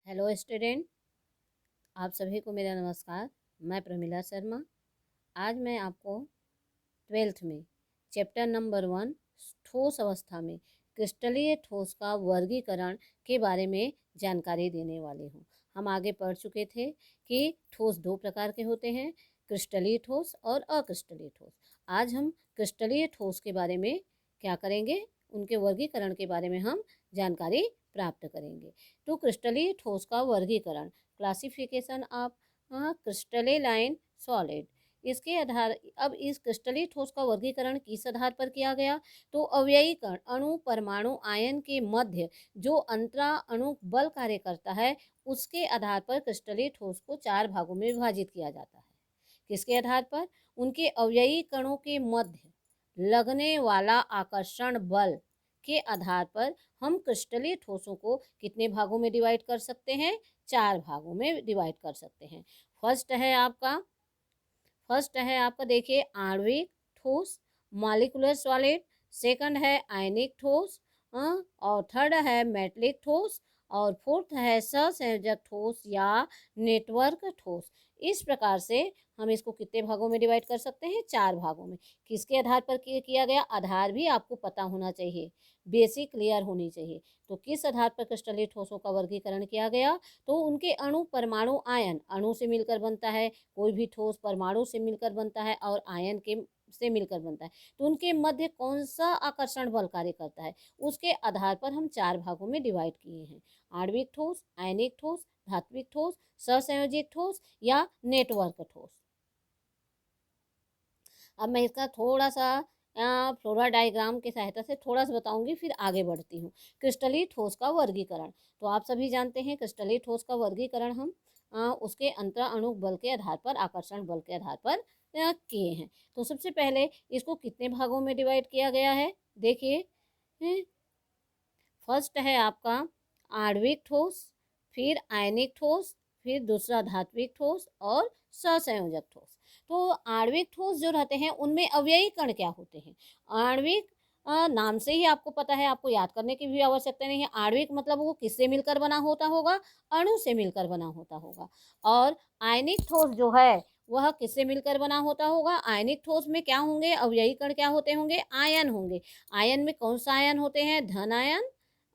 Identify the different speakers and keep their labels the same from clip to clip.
Speaker 1: Hello student, आप सभी को मेरा नमस्कार। मैं प्रमिला शर्मा। आज मैं आपको 12th में चैप्टर नंबर 1 ठोस अवस्था में क्रिस्टलीय ठोस का वर्गीकरण के बारे में जानकारी देने वाली हूँ। हम आगे पढ़ चुके थे कि ठोस दो प्रकार के होते हैं, क्रिस्टलीय ठोस और अक्रिस्टलीय ठोस। आज हम क्रिस्टलीय ठोस के बारे में क्या करेंगे, उनके वर्गीकरण के बारे में हम जानकारी प्राप्त करेंगे। तो क्रिस्टलीय ठोस का वर्गीकरण, क्लासिफिकेशन ऑफ क्रिस्टलाइन सॉलिड, इसके आधार अब इस क्रिस्टलीय ठोस का वर्गीकरण किस आधार पर किया गया, तो अवयवी कण अणु परमाणु आयन के मध्य जो अंतरा अणु बल कार्य करता है उसके आधार पर क्रिस्टलीय ठोस को 4 भागों में विभाजित किया जाता है। किसके आधार पर? उनके अवयवी कणों के मध्य लगने वाला आकर्षण बल के आधार पर हम क्रिस्टलीय ठोसों को कितने भागों में डिवाइड कर सकते हैं? 4 भागों में डिवाइड कर सकते हैं। फर्स्ट है आपका देखिए आणविक ठोस, मॉलिक्यूलर सॉलिड। सेकंड है आयनिक ठोस, और थर्ड है मेटलिक ठोस, और फोर्थ है सहसंयोजक ठोस या नेटवर्क ठोस। इस प्रकार से हम इसको कितने भागों में डिवाइड कर सकते हैं? 4 भागों में। किसके आधार पर किया गया? आधार भी आपको पता होना चाहिए, बेसिक क्लियर होनी चाहिए। तो किस आधार पर क्रिस्टलीय ठोसों का वर्गीकरण किया गया? तो उनके अणु परमाणु आयन, अणु से मिलकर बनता है, कोई भी ठोस परमाणु से मिलकर बनता है और आयन के से मिलकर बनता है, तो उनके मध्य कौन सा आकर्षण बल कार्य करता है, उसके आधार पर हम 4 भागों में डिवाइड किए हैं। आणविक ठोस, आयनिक ठोस, धात्विक ठोस, सहसंयोजित ठोस या नेटवर्क ठोस। अब मैं इसका थोड़ा सा फ्लोरा डायग्राम की सहायता से थोड़ा सा बताऊंगी, फिर आगे बढ़ती हूँ। क्रिस्टलीय ठोस का वर्गीकरण, तो आप सभी जानते हैं क्रिस्टलीय ठोस का वर्गीकरण हम उसके अंतरा अणु बल के आधार पर, आकर्षण बल के आधार पर किए हैं। तो सबसे पहले इसको कितने भागों में डिवाइड किया गया है, देखिए। फर्स्ट है आपका आणविक ठोस, फिर आयनिक ठोस, फिर दूसरा धात्विक ठोस और सहसंयोजक ठोस। तो आणविक ठोस जो रहते हैं उनमें अवयवी कण क्या होते हैं? आणविक नाम से ही आपको पता है, आपको याद करने की भी आवश्यकता नहीं है। आणविक मतलब वो किससे मिलकर बना होता होगा? अणु से मिलकर बना होता होगा। और आयनिक ठोस जो है वह किससे मिलकर बना होता होगा? आयनिक ठोस में क्या होंगे? अवयवी कण क्या होते होंगे? आयन होंगे। आयन में कौन सा आयन होते हैं? धन आयन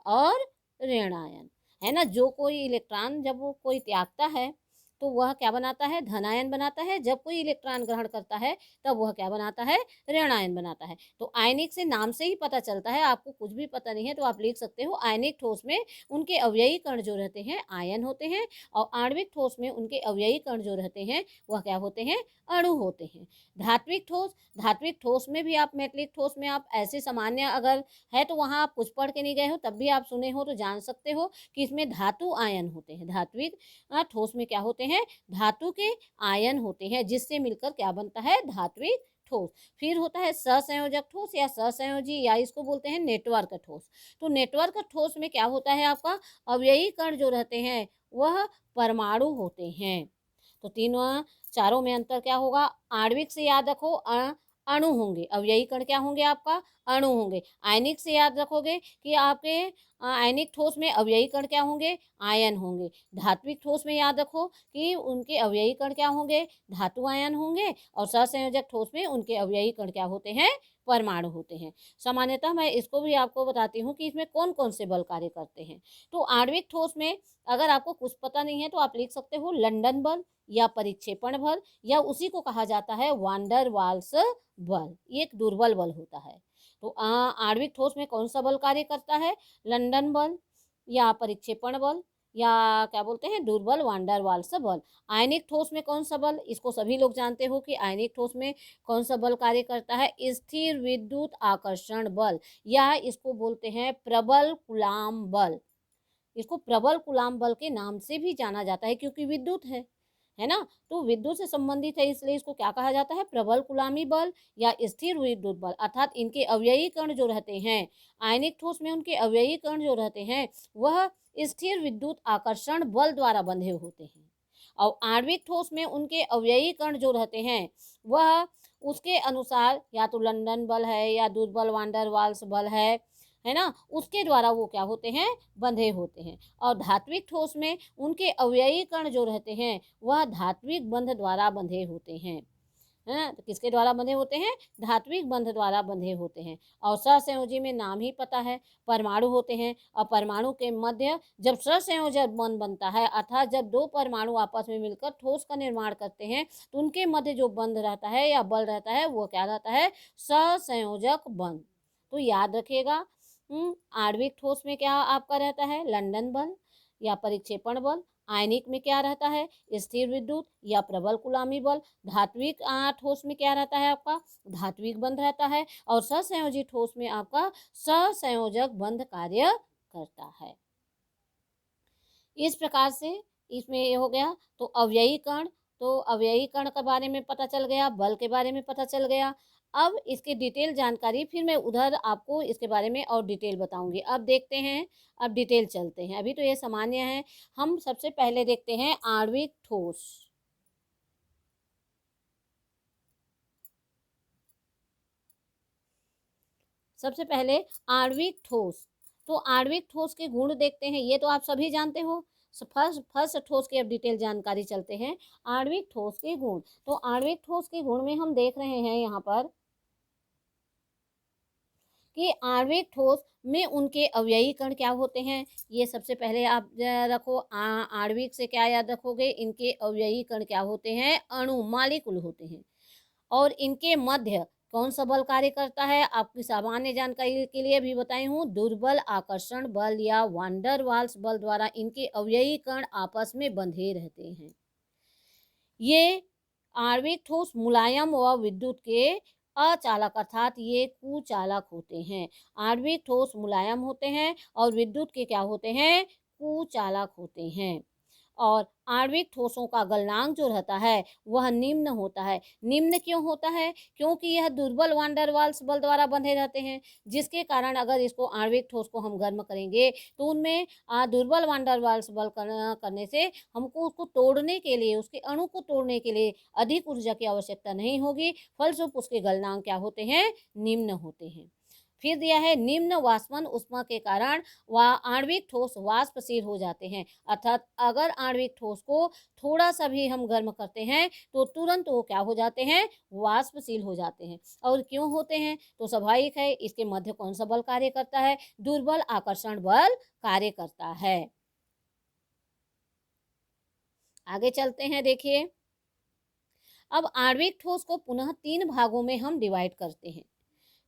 Speaker 1: और ऋण आयन, है ना। जो कोई इलेक्ट्रॉन जब वो कोई त्यागता है तो वह क्या बनाता है? धन आयन बनाता है। जब कोई इलेक्ट्रॉन ग्रहण करता है तब वह क्या बनाता है? ऋण आयन बनाता है। तो आयनिक से नाम से ही पता चलता है। आपको कुछ भी पता नहीं है तो आप लिख सकते हो आयनिक ठोस में उनके अवयवी कण जो रहते हैं आयन होते हैं, और आणविक ठोस में उनके अवयवी कण जो रहते हैं वह क्या होते हैं? अणु होते हैं। धात्विक ठोस, धात्विक ठोस में भी आप, मेटलिक ठोस में आप ऐसे सामान्य अगर है तो वहाँ आप कुछ पढ़ के नहीं गए हो तब भी आप सुने हो तो जान सकते हो कि इसमें धातु आयन होते हैं। धात्विक ठोस में क्या होते हैं? धातु के आयन होते हैं, जिससे मिलकर क्या बनता है? धात्विक ठोस। फिर होता है सहसंयोजक ठोस या सहसंयोजी, या इसको बोलते हैं नेटवर्क ठोस। तो नेटवर्क ठोस में क्या होता है आपका? अवयवी कण जो रहते हैं वह परमाणु होते हैं। तो तीनों चारों में अंतर क्या होगा? आणविक से याद रखो अणु होंगे, अवयवी कण क्या होंगे? आपका अणु होंगे। आयनिक से याद रखोगे कि आपके आयनिक ठोस में अवयवी कण क्या होंगे? आयन होंगे। धात्विक ठोस में याद रखो कि उनके अवयवी कण क्या होंगे? धातु आयन होंगे। और सहसंयोजक ठोस में उनके अवयवी कण क्या होते हैं? परमाणु होते हैं। सामान्यतः मैं इसको भी आपको बताती हूँ कि इसमें कौन कौन से बल कार्य करते हैं। तो आणविक ठोस में अगर आपको कुछ पता नहीं है तो आप लिख सकते हो लंदन बल या परिक्षेपण बल, या उसी को कहा जाता है वांडर वाल्स बल। ये एक दुर्बल बल होता है। तो आणविक ठोस में कौन सा बल कार्य करता है? लंदन बल या परिक्षेपण बल या क्या बोलते हैं? दुर्बल वांडर वाल्स बल। आयनिक ठोस में कौन सा बल? इसको सभी लोग जानते हो कि आयनिक ठोस में कौन सा बल कार्य करता है? स्थिर विद्युत आकर्षण बल, या इसको बोलते हैं प्रबल कूलाम बल। इसको प्रबल कूलाम बल के नाम से भी जाना जाता है क्योंकि विद्युत है ना। तो विद्युत से संबंधित है इसलिए इसको क्या कहा जाता है? प्रबल कूलामी बल या स्थिर विद्युत बल। अर्थात इनके अवयवी कण जो रहते हैं, आयनिक ठोस में उनके अवयवी कण जो रहते हैं वह स्थिर विद्युत आकर्षण बल द्वारा बंधे होते हैं। और आणविक ठोस में उनके अवयवी कण जो रहते हैं वह उसके अनुसार या तो लंदन बल है या दुर्बल वांडर वाल्स बल है, है ना, उसके द्वारा वो क्या होते हैं, बंधे होते हैं। और धात्विक ठोस में उनके अवयवी कण जो रहते हैं वह धात्विक बंध द्वारा बंधे होते हैं। है तो किसके द्वारा बंधे होते हैं, धात्विक बंध द्वारा बंधे होते हैं। और सहसंयोजी में नाम ही पता है, परमाणु होते हैं और परमाणु के मध्य जब सहसंयोजक बंध बनता है अर्थात जब दो परमाणु आपस में मिलकर ठोस का निर्माण करते हैं तो उनके मध्य जो बंध रहता है या बल रहता है वो क्या रहता है, सहसंयोजक बंध। तो याद रखिएगा। आणविक ठोस में क्या आपका रहता है, लंदन बल या परिक्षेपण बल। आयनिक में क्या रहता है, स्थिर विद्युत या प्रबल गुलामी बल। धात्विक ठोस में क्या रहता है आपका, धात्विक बंध रहता है। और सहसंयोजी ठोस में आपका सहसंयोजक बंध कार्य करता है। इस प्रकार से इसमें ये हो गया। तो अवयवी कण, तो अवयवी कण के बारे में पता चल गया, बल के बारे में पता चल गया। अब इसकी डिटेल जानकारी फिर मैं उधर आपको इसके बारे में और डिटेल बताऊंगी। अब देखते हैं, अब डिटेल चलते हैं। अभी तो ये सामान्य है। हम सबसे पहले देखते हैं आणविक ठोस। सबसे पहले आणविक ठोस। तो आणविक ठोस के गुण देखते हैं, ये तो आप सभी जानते हो। फर्स्ट ठोस की अब डिटेल जानकारी चलते हैं। आणविक ठोस के गुण, तो आणविक ठोस के गुण में हम देख रहे हैं यहाँ पर कि आणविक ठोस में उनके अवयवी कण क्या होते हैं। ये सबसे पहले आप रखो। आणविक से क्या याद रखोगे, इनके अवयवी कण क्या होते हैं, अणु मालिक्यूल होते हैं। और इनके मध्य कौन सा बल कार्य करता है, आपकी सामान्य जानकारी के लिए भी बताई हूँ, दुर्बल आकर्षण बल या वांडर वाल्स बल द्वारा इनके अवयवी कण आपस में बंधे रहते हैं। ये आणविक ठोस मुलायम व विद्युत के अचालक अर्थात ये कुचालक होते हैं। आणविक ठोस मुलायम होते हैं और विद्युत के क्या होते हैं, कुचालक होते हैं। और आणविक ठोसों का गलनांक जो रहता है वह निम्न होता है। निम्न क्यों होता है, क्योंकि यह दुर्बल वांडर वाल्स बल द्वारा बंधे रहते हैं, जिसके कारण अगर इसको आणविक ठोस को हम गर्म करेंगे तो उनमें दुर्बल वांडर वाल्स बल करने से हमको उसको तोड़ने के लिए, उसके अणु को तोड़ने के लिए अधिक ऊर्जा की आवश्यकता नहीं होगी। फलस्वरूप उसके गलनांक क्या होते हैं, निम्न होते हैं। फिर दिया है निम्न वाष्पन ऊष्मा के कारण आणविक ठोस वाष्पशील हो जाते हैं। अर्थात अगर आणविक ठोस को थोड़ा सा भी हम गर्म करते हैं तो तुरंत वो क्या हो जाते हैं, वाष्पशील हो जाते हैं। और क्यों होते हैं, तो स्वाभाविक है, इसके मध्य कौन सा बल कार्य करता है, दुर्बल आकर्षण बल कार्य करता है। आगे चलते हैं, देखिए। अब आणविक ठोस को पुनः 3 भागों में हम डिवाइड करते हैं,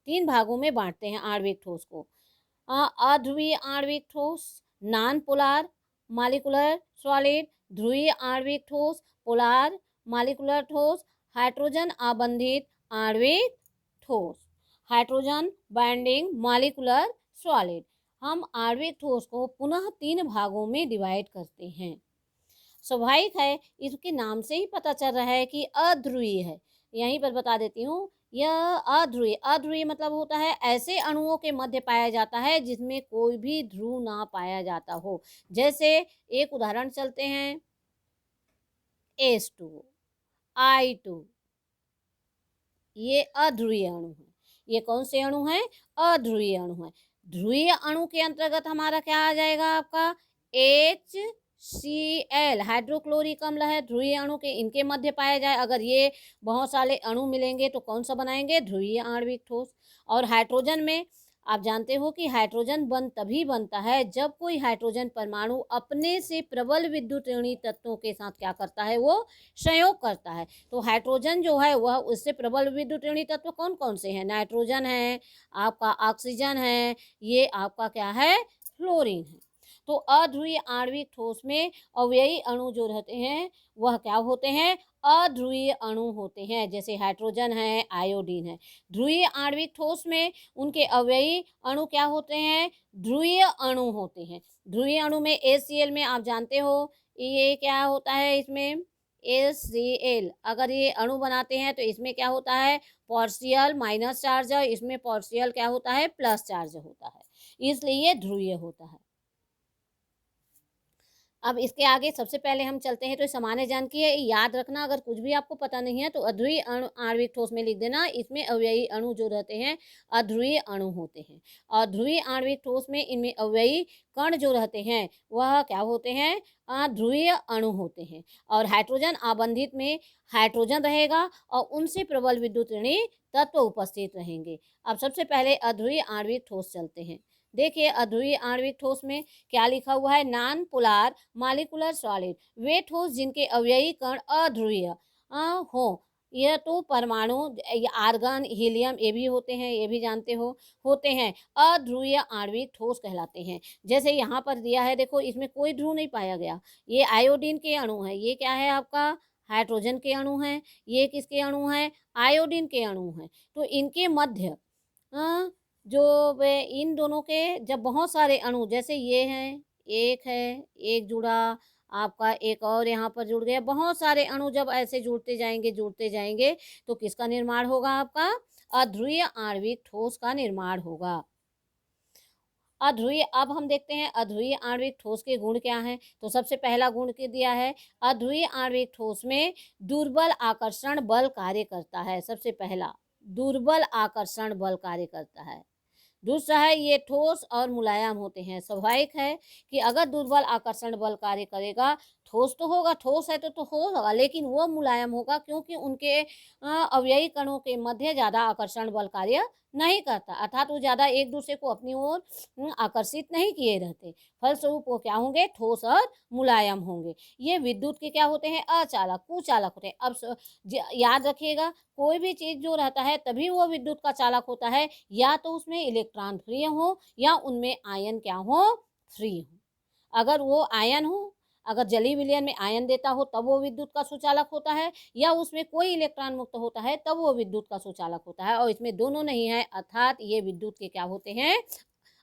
Speaker 1: 3 भागों में बांटते हैं आणविक ठोस को। अध्रुवीय आणविक ठोस, नॉन पोलर मॉलिक्यूलर सॉलिड, ध्रुवीय आणविक ठोस, पोलर मॉलिक्यूलर ठोस, हाइड्रोजन आबंधित आणविक ठोस, हाइड्रोजन बाइंडिंग मॉलिक्यूलर सॉलिड। हम आणविक ठोस को पुनः 3 भागों में डिवाइड करते हैं। स्वाभाविक है, इसके नाम से ही पता चल रहा है कि अध्रुवीय है। यहीं पर बता देती हूँ, यह अध्रुवीय, अध्रुवीय मतलब होता है ऐसे अणुओं के मध्य पाया जाता है जिसमें कोई भी ध्रुव ना पाया जाता हो। जैसे एक उदाहरण चलते हैं, H2, I2, ये अध्रुवीय अणु है। ये कौन से अणु हैं, अध्रुवीय अणु है। ध्रुवीय अणु के अंतर्गत हमारा क्या आ जाएगा, आपका HCl, हाइड्रोक्लोरिक अम्ल है। ध्रुवीय अणु के इनके मध्य पाया जाए, अगर ये बहुत सारे अणु मिलेंगे तो कौन सा बनाएंगे, ध्रुवीय आणविक ठोस। और हाइड्रोजन में आप जानते हो कि हाइड्रोजन बंध तभी बनता है जब कोई हाइड्रोजन परमाणु अपने से प्रबल विद्युत ऋणी तत्वों के साथ क्या करता है, वो संयोग करता है। तो हाइड्रोजन जो है वह उससे प्रबल विद्युत ऋणी तत्व कौन कौन से हैं, नाइट्रोजन है, आपका ऑक्सीजन है, ये आपका क्या है, फ्लोरीन है। तो अध्रुवीय आणविक ठोस में अवयवी अणु जो रहते हैं वह क्या होते हैं, अध्रुवीय अणु होते हैं। जैसे हाइड्रोजन है, आयोडीन है। ध्रुवीय आणविक ठोस में उनके अवयवी अणु क्या होते हैं, ध्रुवीय अणु होते हैं। ध्रुवीय अणु में HCl में आप जानते हो ये क्या होता है, इसमें HCl अगर ये अणु बनाते हैं तो इसमें क्या होता है, पार्शियल माइनस चार्ज, इसमें पार्शियल क्या होता है, प्लस चार्ज होता है, इसलिए ये ध्रुवीय होता है। अब इसके आगे सबसे पहले हम चलते हैं, तो सामान्य ज्ञान की है, याद रखना। अगर कुछ भी आपको पता नहीं है तो अध्रुवीय अणु आणविक ठोस में लिख देना। इसमें अवयवी अणु जो रहते हैं अध्रुवीय अणु होते हैं। अध्रुवीय आणविक ठोस में इनमें अवयवी कण जो रहते हैं वह क्या होते हैं, अध्रुवीय अणु होते हैं। और हाइड्रोजन आबंधित में हाइड्रोजन रहेगा और उनसे प्रबल विद्युत ऋणी तत्व उपस्थित रहेंगे। अब सबसे पहले अध्रुवीय आणविक ठोस चलते हैं। देखिए अध्रुवीय आणविक ठोस में क्या लिखा हुआ है, नॉन पोलर मॉलिक्यूलर सॉलिड, वे ठोस जिनके अवयवी कण अध्रुवीय हो। यह तो परमाणु, आर्गन, हीलियम, ये भी होते हैं, ये भी जानते हो, होते हैं, अध्रुवीय आणविक ठोस कहलाते हैं। जैसे यहाँ पर दिया है, देखो इसमें कोई ध्रुव नहीं पाया गया। ये आयोडीन के अणु है, ये क्या है आपका, हाइड्रोजन के अणु हैं। ये किसके अणु हैं, आयोडीन के अणु हैं। तो इनके मध्य जो वे इन दोनों के जब बहुत सारे अणु, जैसे ये हैं, एक है, एक जुड़ा आपका, एक और यहाँ पर जुड़ गया, बहुत सारे अणु जब ऐसे जुड़ते जाएंगे तो किसका निर्माण होगा, आपका अध्रुवीय आणविक ठोस का निर्माण होगा। अध्रुवीय, अब हम देखते हैं अध्रुवीय आणविक ठोस के गुण क्या हैं। तो सबसे पहला गुण के दिया है, अध्रुवीय आणविक ठोस में दुर्बल आकर्षण बल कार्य करता है। सबसे पहला, दुर्बल आकर्षण बल कार्य करता है। दूसरा है, ये ठोस और मुलायम होते हैं। स्वाभाविक है कि अगर दुर्बल आकर्षण बल कार्य करेगा, ठोस तो होगा, ठोस है तो होगा, लेकिन वो मुलायम होगा क्योंकि उनके अवयवी कणों के मध्य ज़्यादा आकर्षण बल कार्य नहीं करता, अर्थात वो ज़्यादा एक दूसरे को अपनी ओर आकर्षित नहीं किए रहते। फलस्वरूप वो क्या होंगे, ठोस और मुलायम होंगे। ये विद्युत के क्या होते हैं, अचालक, कुचालक होते हैं। अब याद रखिएगा, कोई भी चीज़ जो रहता है तभी वो विद्युत का चालक होता है, या तो उसमें इलेक्ट्रॉन फ्री हो या उनमें आयन क्या हो, फ्री हो। अगर वो आयन हो, अगर जलीय विलयन में आयन देता हो तब वो विद्युत का सुचालक होता है, या उसमें कोई इलेक्ट्रॉन मुक्त होता है तब वो विद्युत का सुचालक होता है। और इसमें दोनों नहीं है, अर्थात ये विद्युत के क्या होते हैं,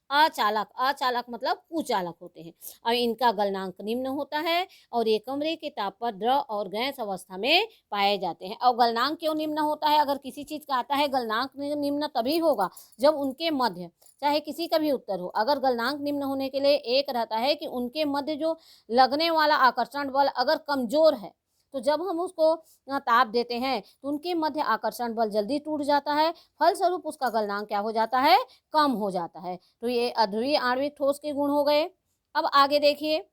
Speaker 1: अचालक। अचालक मतलब कुचालक होते हैं। और इनका गलनांक निम्न होता है और ये कमरे के ताप पर द्रव और गैस अवस्था में पाए जाते हैं। और गलनांक क्यों निम्न होता है, अगर किसी चीज़ का आता है गलनांक निम्न तभी होगा जब उनके मध्य, चाहे किसी का भी उत्तर हो, अगर गलनांक निम्न होने के लिए एक रहता है कि उनके मध्य जो लगने वाला आकर्षण बल अगर कमजोर है, तो जब हम उसको ताप देते हैं तो उनके मध्य आकर्षण बल जल्दी टूट जाता है, फलस्वरूप उसका गलनांक क्या हो जाता है, कम हो जाता है। तो ये अध्रुवीय आणविक ठोस के गुण हो गए। अब आगे देखिए,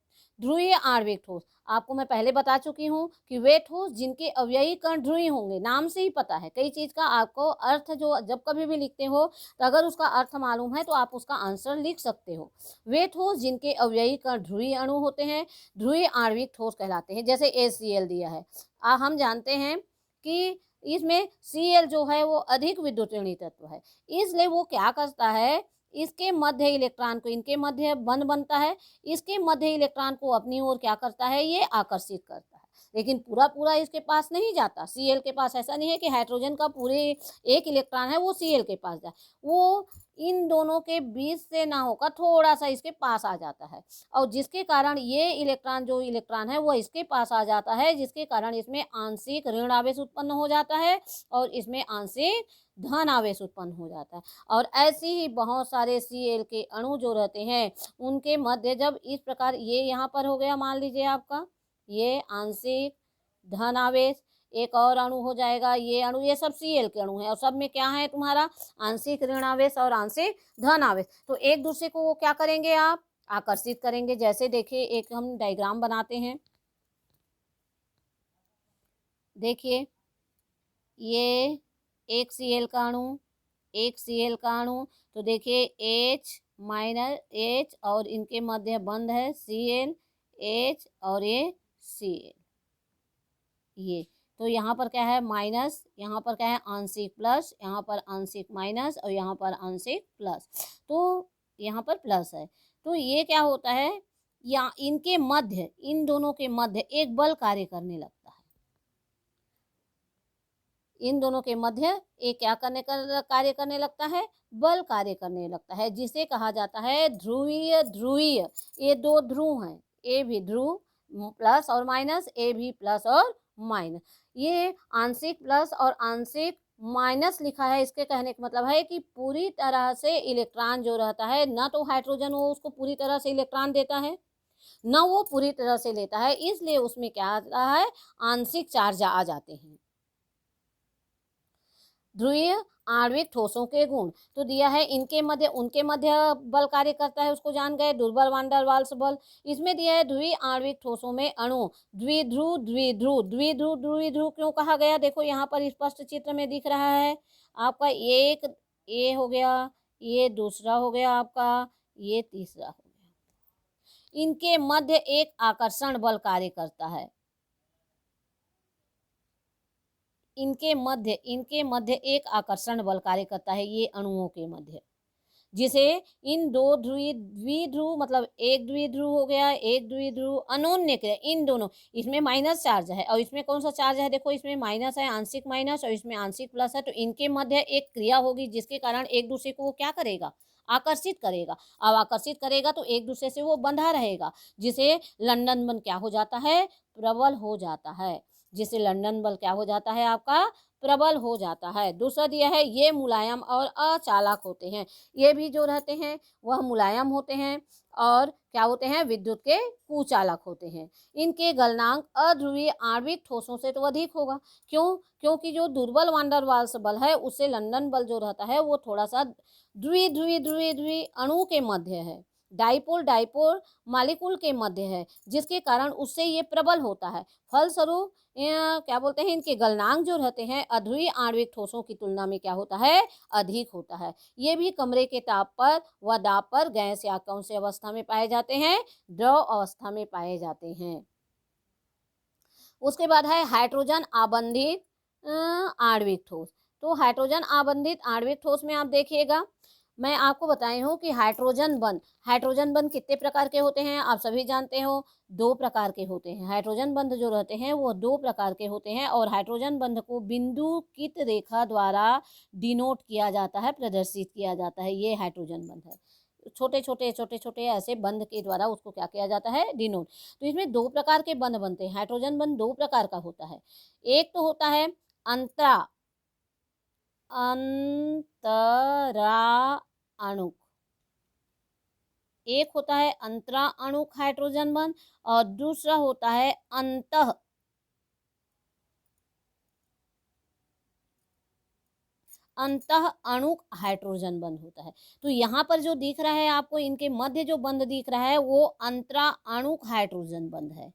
Speaker 1: ध्रुवीय आणविक ठोस, आपको मैं पहले बता चुकी हूँ कि वे ठोस जिनके अवयवी कण ध्रुवीय होंगे। नाम से ही पता है, कई चीज़ का आपको अर्थ जो जब कभी भी लिखते हो तो अगर उसका अर्थ मालूम है तो आप उसका आंसर लिख सकते हो। वे ठोस जिनके अवयवी कण ध्रुवीय अणु होते हैं ध्रुवीय आणविक ठोस कहलाते हैं। जैसे HCl दिया है, हम जानते हैं कि इसमें Cl जो है वो अधिक विद्युत ऋणी तत्व है, इसलिए वो क्या करता है, इसके मध्य इलेक्ट्रॉन को, इनके मध्य बंध बनता है, इसके मध्य इलेक्ट्रॉन को अपनी ओर क्या करता है, ये आकर्षित करता है। लेकिन पूरा पूरा इसके पास नहीं जाता। Cl के पास ऐसा नहीं है कि हाइड्रोजन का पूरे एक इलेक्ट्रॉन है वो Cl के पास जाए, वो इन दोनों के बीच से ना होकर थोड़ा सा इसके पास आ जाता है, और जिसके कारण ये इलेक्ट्रॉन जो इलेक्ट्रॉन है वो इसके पास आ जाता है, जिसके कारण इसमें आंशिक ऋण आवेश उत्पन्न हो जाता है और इसमें आंशिक धन आवेश उत्पन्न हो जाता है। और ऐसे ही बहुत सारे Cl के अणु जो रहते हैं उनके मध्य जब इस प्रकार, ये यहाँ पर हो गया, मान लीजिए आपका ये आंशिक धन आवेश, एक और अणु हो जाएगा, ये अणु, ये सब Cl के अणु है और सब में क्या है तुम्हारा, आंशिक ऋण आवेश और आंशिक धन आवेश। तो एक दूसरे को वो क्या करेंगे, आप आकर्षित करेंगे। जैसे देखिए एक हम डायग्राम बनाते हैं, देखिए ये एक Cl का अणु, एक Cl का अणु, तो देखिए H माइनस H और इनके मध्य बंध है Cl H और ये Cl, ये तो यहाँ पर क्या है माइनस, यहाँ पर क्या है आंशिक प्लस, यहाँ पर आंशिक माइनस और यहाँ पर आंशिक प्लस, तो यहाँ पर प्लस है। तो ये क्या होता है, या इनके मध्य, इन दोनों के मध्य एक बल कार्य करने लगता है। इन दोनों के मध्य एक क्या कार्य करने लगता है, बल कार्य करने लगता है, जिसे कहा जाता है ध्रुवीय। ध्रुवीय, ये दो ध्रुव हैं, ए भी ध्रुव प्लस और माइनस, ए भी प्लस और माइनस। ये आंशिक प्लस और आंशिक माइनस लिखा है, इसके कहने का मतलब है कि पूरी तरह से इलेक्ट्रॉन जो रहता है, ना तो हाइड्रोजन वो उसको पूरी तरह से इलेक्ट्रॉन देता है, न वो पूरी तरह से लेता है, इसलिए उसमें क्या आता है, आंशिक चार्ज आ जाते हैं। ध्रुवीय आणविक ठोसों के गुण तो दिया है, इनके मध्य उनके मध्य बल कार्य करता है, उसको जान गए, दुर्बल वान डर वाल्स बल। इसमें दिया है ध्रुवीय आणविक ठोसों में अणु द्विध्रुव द्विध्रुव द्विध्रुव द्विध्रुव क्यों कहा गया, देखो यहाँ पर स्पष्ट चित्र में दिख रहा है आपका, एक ये हो गया, ये दूसरा हो गया आपका, ये तीसरा हो गया। इनके मध्य एक आकर्षण बल कार्य करता है, इनके मध्य एक आकर्षण बल कार्य करता है, ये अणुओं के मध्य, जिसे इन दो द्विध्रुव मतलब एक द्विध्रुव हो गया, एक द्विध्रुव अनोन्य क्रिया, इन दोनों, इसमें माइनस चार्ज है और इसमें कौन सा चार्ज है, देखो इसमें माइनस है, आंशिक माइनस, और इसमें आंशिक प्लस है, तो इनके मध्य एक क्रिया होगी जिसके कारण एक दूसरे को क्या करेगा, आकर्षित करेगा। अब आकर्षित करेगा तो एक दूसरे से वो बंधा रहेगा, जिसे लंदन बल क्या हो जाता है, प्रबल हो जाता है, जिसे लंदन बल क्या हो जाता है आपका, प्रबल हो जाता है। दूसरा दिया है, ये मुलायम और अचालक होते हैं, ये भी जो रहते हैं वह मुलायम होते हैं और क्या होते हैं, विद्युत के कुचालक होते हैं। इनके गलनांक अध्रुवीय आणविक ठोसों से तो अधिक होगा, क्यों, क्योंकि जो दुर्बल वान डर वाल्स बल है उससे लंदन बल जो रहता है वो थोड़ा सा ध्रुवी अणु के मध्य है, डाइपोल डाइपोल मालिक्यूल के मध्य है, जिसके कारण उससे ये प्रबल होता है। फलस्वरूप क्या बोलते हैं, इनके गलनांक जो रहते हैं अध्रुवीय आणविक ठोसों की तुलना में क्या होता है, अधिक होता है। ये भी कमरे के ताप पर व दाब पर गैस या कौन सी अवस्था में पाए जाते हैं, द्रव अवस्था में पाए जाते हैं। उसके बाद है हाइड्रोजन आबंधित आणविक ठोस। तो हाइड्रोजन आबंधित आणविक ठोस में आप देखिएगा, मैं आपको बताई हूँ कि हाइड्रोजन बंध कितने प्रकार के होते हैं, आप सभी जानते हो, 2 प्रकार के होते हैं। हाइड्रोजन बंध जो रहते हैं वो 2 प्रकार के होते हैं और हाइड्रोजन बंध को बिंदुकित रेखा द्वारा डिनोट किया जाता है, प्रदर्शित किया जाता है, ये हाइड्रोजन बंध है। छोटे छोटे ऐसे बंध के द्वारा उसको क्या किया जाता है, डिनोट। तो इसमें 2 प्रकार के बंध बनते हैं, हाइड्रोजन बंध 2 प्रकार का होता है। एक तो होता है अंतरा अणुक, एक होता है अंतरा अणुक हाइड्रोजन बंध और दूसरा होता है अंतः अणुक हाइड्रोजन बंध होता है। तो यहाँ पर जो दिख रहा है आपको, इनके मध्य जो बंध दिख रहा है वो अंतरा अणुक हाइड्रोजन बंध है।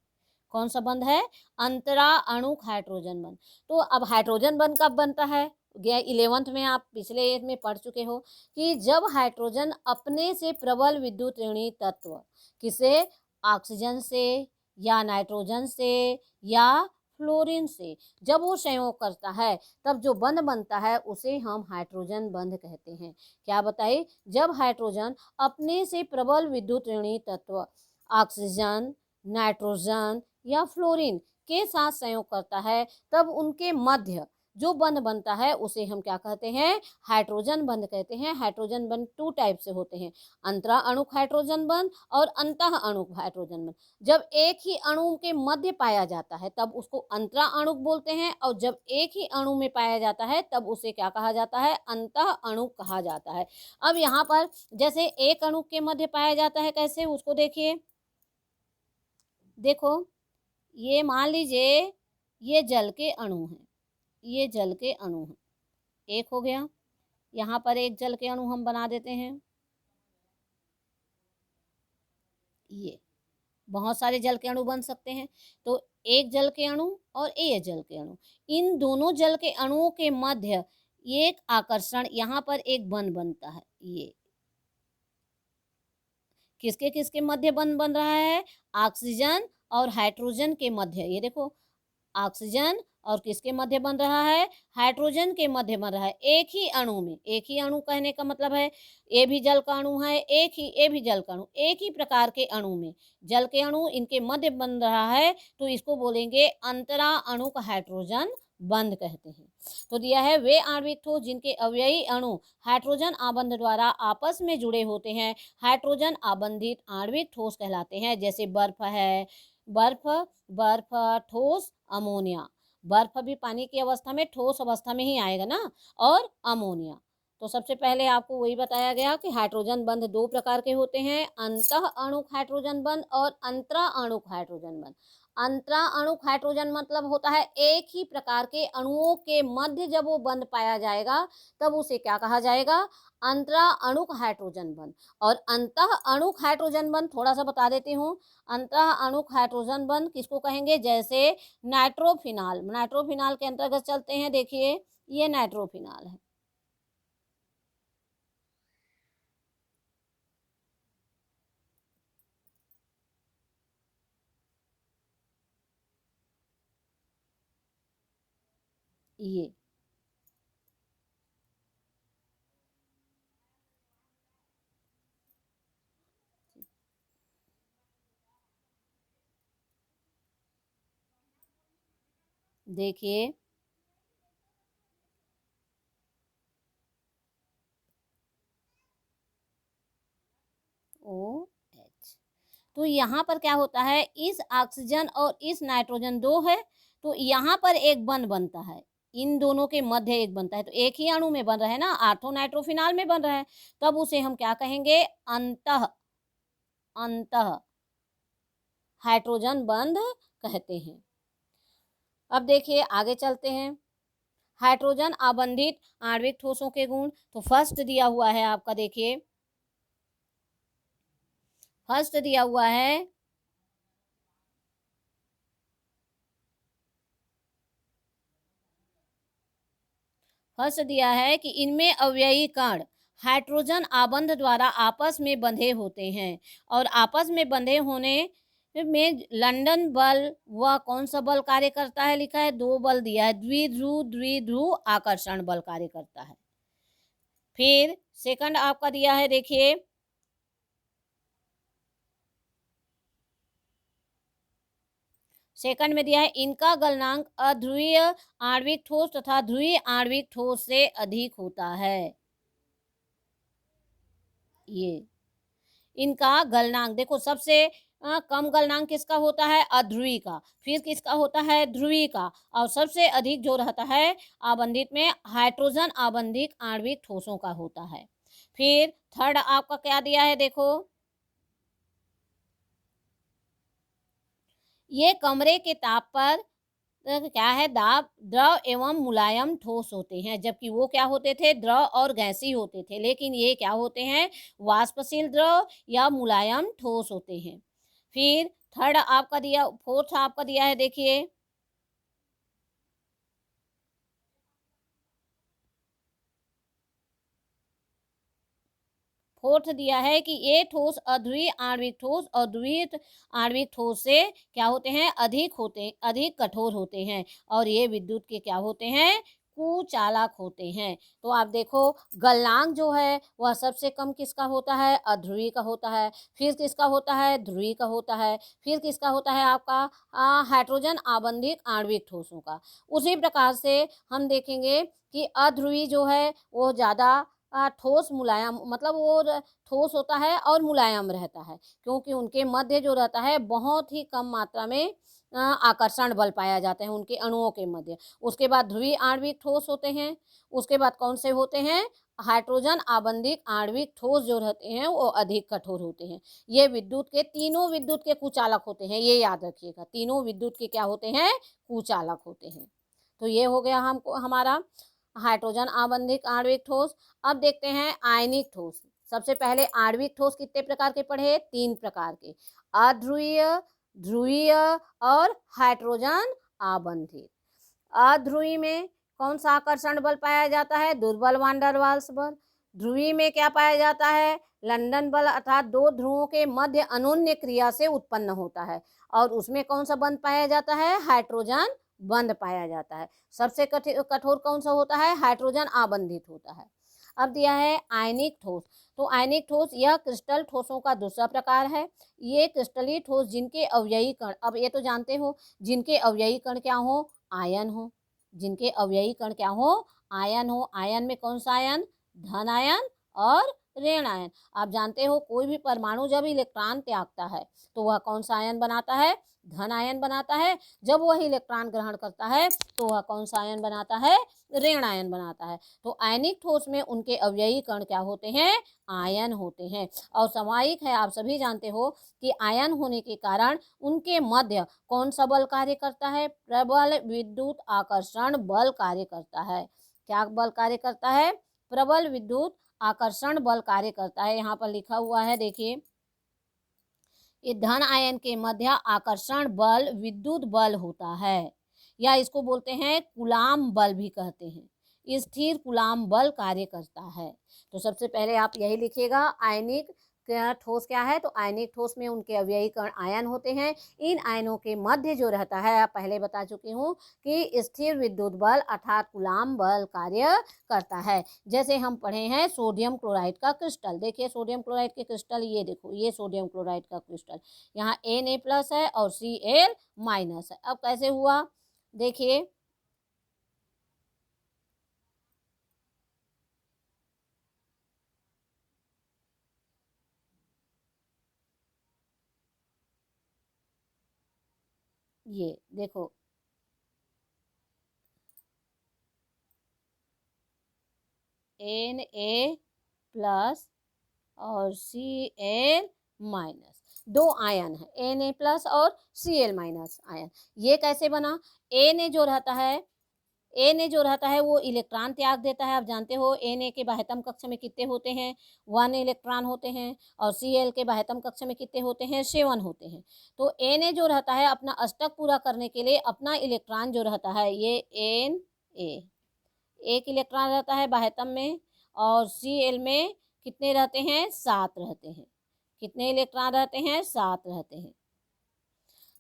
Speaker 1: कौन सा बंध है, अंतरा अणुक हाइड्रोजन बंध। तो अब हाइड्रोजन बंध कब बनता है, 11th में आप पिछले में पढ़ चुके हो कि जब हाइड्रोजन अपने से प्रबल विद्युत ऋणी तत्व, किसे, ऑक्सीजन से या नाइट्रोजन से या फ्लोरीन से, जब वो संयोग करता है तब जो बंध बनता है उसे हम हाइड्रोजन बंध कहते हैं। क्या बताइए, जब हाइड्रोजन अपने से प्रबल विद्युत ऋणी तत्व ऑक्सीजन, नाइट्रोजन या फ्लोरीन के साथ संयोग करता है तब उनके मध्य जो बंध बनता है उसे हम क्या कहते हैं, हाइड्रोजन बंध कहते हैं। हाइड्रोजन बंध 2 टाइप से होते हैं, अंतरा अणुक हाइड्रोजन बंध और अंतः अणुक हाइड्रोजन बंध। जब एक ही अणु के मध्य पाया जाता है तब उसको अंतरा अणुक बोलते हैं और जब एक ही अणु में पाया जाता है तब उसे क्या कहा जाता है, अंतः अणुक कहा जाता है। अब यहाँ पर जैसे एक अणु के मध्य पाया जाता है, कैसे, उसको देखिए, देखो ये मान लीजिए ये जल के अणु हैं, ये जल के अणु हैं, एक हो गया, यहाँ पर एक जल के अणु हम बना देते हैं, ये बहुत सारे जल के अणु बन सकते हैं। तो एक जल के अणु और एक जल के अणु, इन दोनों जल के अणुओं के मध्य एक आकर्षण, यहाँ पर एक बंध बनता है, ये किसके किसके मध्य बंध बन रहा है, ऑक्सीजन और हाइड्रोजन के मध्य, ये देखो ऑक्सीजन और किसके मध्य बन रहा है, हाइड्रोजन के मध्य बन रहा है, एक ही अणु में। एक ही अणु कहने का मतलब है ये भी जल का अणु है, ये भी जल का अणु, एक ही प्रकार के अणु में जल के अणु इनके मध्य बन रहा है, तो इसको बोलेंगे अंतरा अणुक हाइड्रोजन बंध कहते हैं। तो दिया है, वे आणविक ठोस जिनके अवयवी अणु हाइड्रोजन आबंध द्वारा आपस में जुड़े होते हैं हाइड्रोजन आबंधित आणविक ठोस कहलाते हैं। जैसे बर्फ है, बर्फ ठोस, अमोनिया, बर्फ भी पानी की अवस्था में ठोस अवस्था में ही आएगा ना, और अमोनिया, तो सबसे पहले आपको वही बताया गया कि हाइड्रोजन बंध दो प्रकार के होते हैं, अंतः अणुक हाइड्रोजन बंध और अंतरा अणुक हाइड्रोजन बंध। अंतरा अणुक हाइड्रोजन मतलब होता है एक ही प्रकार के अणुओं के मध्य जब वो बंध पाया जाएगा तब उसे क्या कहा जाएगा, अंतरा अणुक हाइड्रोजन बंध। और अंतः अणुक हाइड्रोजन बंध थोड़ा सा बता देती हूँ। अंतः अणुक हाइड्रोजन बंध किसको कहेंगे, जैसे नाइट्रोफिनॉल, नाइट्रोफिनॉल के अंतर्गत चलते हैं। देखिए ये नाइट्रोफिनॉल है, ये देखिए ओ एच। तो यहाँ पर क्या होता है, इस ऑक्सीजन और इस नाइट्रोजन दो है, तो यहाँ पर एक बंध बनता है, इन दोनों के मध्य एक बनता है, तो एक ही अणु में बन रहा है ना, आर्थो नाइट्रोफिनॉल में बन रहा है, तब उसे हम क्या कहेंगे, अंतः अंतः हाइड्रोजन बंध कहते हैं। अब देखिए आगे चलते हैं, हाइड्रोजन आबंधित आणविक ठोसों के गुण। तो फर्स्ट दिया हुआ है आपका, देखिए फर्स्ट दिया हुआ है फर्स्ट दिया है कि इनमें अवयवी कण हाइड्रोजन आबंध द्वारा आपस में बंधे होते हैं, और आपस में बंधे होने में लंदन बल व कौन सा बल कार्य करता है, लिखा है दो बल दिया है, द्विध्रुव आकर्षण बल कार्य करता है। फिर सेकंड आपका दिया है, देखिए सेकंड में दिया है इनका गलनांक अध्रुवीय आणविक ठोस तथा ध्रुवीय आणविक ठोस से अधिक होता है। ये इनका गलनांक देखो, सबसे कम गलनांक किसका होता है, अध्रुवी का, फिर किसका होता है, ध्रुवी का, और सबसे अधिक जो रहता है आबंधित में हाइड्रोजन आबंधित आणविक ठोसों का होता है। फिर थर्ड आपका क्या दिया है, देखो ये कमरे के ताप पर क्या है, दाब द्रव एवं मुलायम ठोस होते हैं, जबकि वो क्या होते थे, द्रव और गैसीय होते थे, लेकिन ये क्या होते हैं, वाष्पशील द्रव या मुलायम ठोस होते हैं। फिर थर्ड आपका दिया, फोर्थ आपका दिया है, देखिए फोर्थ दिया है कि ये ठोस अध्रुवीय आणविक ठोस और ध्रुवीय आणविक ठोस से क्या होते हैं, अधिक कठोर होते हैं, और ये विद्युत के क्या होते हैं, कुचालक होते हैं। तो आप देखो गलनांक जो है वह सबसे कम किसका होता है, अध्रुवी का होता है, फिर किसका होता है, ध्रुवी का होता है, फिर किसका होता है आपका हाइड्रोजन आबंधित आणविक ठोसों का। उसी प्रकार से हम देखेंगे कि अध्रुवी जो है वो ज़्यादा ठोस मुलायम, मतलब वो ठोस होता है और मुलायम रहता है, क्योंकि उनके मध्य जो रहता है बहुत ही कम मात्रा में आकर्षण बल पाया जाता है उनके अणुओं के मध्य। उसके बाद ध्रुवीय आणविक ठोस होते हैं, उसके बाद कौन से होते हैं, हाइड्रोजन आबंधित आणविक ठोस जो रहते हैं वो अधिक कठोर होते हैं। ये विद्युत के, तीनों विद्युत के कुचालक होते हैं, ये याद रखिएगा, तीनों विद्युत के क्या होते हैं, कुचालक होते हैं। तो ये हो गया हमको हमारा हाइड्रोजन आबंधित आणविक ठोस। अब देखते हैं आयनिक ठोस। सबसे पहले आणविक ठोस कितने प्रकार के पढ़े, तीन प्रकार के, अध्रुवीय, ध्रुवीय और हाइड्रोजन आबंधित। अध्रुवी में कौन सा आकर्षण बल पाया जाता है, दुर्बल वान डर वाल्स बल। ध्रुवी में क्या पाया जाता है, लंदन बल, अर्थात दो ध्रुवों के मध्य अनोन्य क्रिया से उत्पन्न होता है, और उसमें कौन सा बंध पाया जाता है, हाइड्रोजन बंध पाया जाता है। सबसे कठोर कौन सा होता है, हाइड्रोजन आबंधित होता है। अब दिया है आयनिक ठोस। तो आयनिक ठोस यह क्रिस्टल ठोसों का दूसरा प्रकार है। ये क्रिस्टलीय ठोस जिनके अवयवी कण, अब ये तो जानते हो, जिनके अवयवी कण क्या हो, आयन हो, जिनके अवयवी कण क्या हो, आयन हो। आयन में कौन सा आयन, धन आयन और ऋण आयन। आप जानते हो कोई भी परमाणु जब इलेक्ट्रॉन त्यागता है तो वह कौन सा आयन बनाता है, धन आयन बनाता है, जब वह इलेक्ट्रॉन ग्रहण करता है तो वह कौन सा आयन बनाता है, ऋण आयन बनाता है। तो आयनिक ठोस में उनके अवयवी कण क्या होते हैं, आयन होते हैं। और सामयिक है, आप सभी जानते हो कि आयन होने के कारण उनके मध्य कौन सा बल कार्य करता है, प्रबल विद्युत आकर्षण बल कार्य करता है। क्या बल कार्य करता है, प्रबल विद्युत आकर्षण बल कार्य करता है। यहाँ पर लिखा हुआ है, देखिए, ये धन आयन के मध्य आकर्षण बल विद्युत बल होता है, या इसको बोलते हैं कूलाम बल भी कहते हैं। स्थिर कूलाम बल कार्य करता है। तो सबसे पहले आप यही लिखिएगा, आयनिक ठोस क्या है, तो आयनिक ठोस में उनके अवयवी कण आयन होते हैं। इन आयनों के मध्य जो रहता है, आप पहले बता चुकी हूँ कि स्थिर विद्युत बल अर्थात कूलाम बल कार्य करता है। जैसे हम पढ़े हैं सोडियम क्लोराइड का क्रिस्टल, देखिए सोडियम क्लोराइड के क्रिस्टल, ये देखो, ये सोडियम क्लोराइड का क्रिस्टल, यहाँ Na+ है और Cl- है। अब कैसे हुआ, देखिए, ये देखो, Na+ और Cl-, दो आयन है, Na+ और Cl- आयन। ये कैसे बना, Na जो रहता है वो इलेक्ट्रॉन त्याग देता है। आप जानते हो Na के बाह्यतम कक्ष में कितने होते हैं, 1 इलेक्ट्रॉन होते हैं, और Cl के बाह्यतम कक्ष में कितने होते हैं, 7 होते हैं। तो Na जो रहता है अपना अष्टक पूरा करने के लिए अपना इलेक्ट्रॉन जो रहता है, ये Na, एक इलेक्ट्रॉन रहता है बाह्यतम में, और Cl में कितने रहते हैं, 7 रहते हैं। कितने इलेक्ट्रॉन रहते हैं, 7 रहते हैं।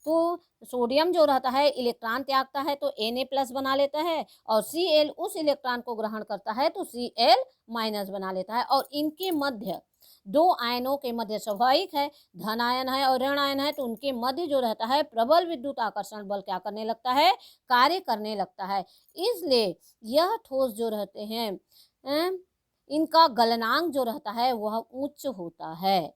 Speaker 1: तो सोडियम जो रहता है इलेक्ट्रॉन त्यागता है तो Na+ बना लेता है, और Cl उस इलेक्ट्रॉन को ग्रहण करता है तो Cl- बना लेता है। और इनके मध्य दो आयनों के मध्य स्वाभाविक है, धन आयन है और ऋण आयन है, तो उनके मध्य जो रहता है प्रबल विद्युत आकर्षण बल क्या करने लगता है, कार्य करने लगता है। इसलिए यह ठोस जो रहते हैं, इनका गलनांक जो रहता है वह उच्च होता है,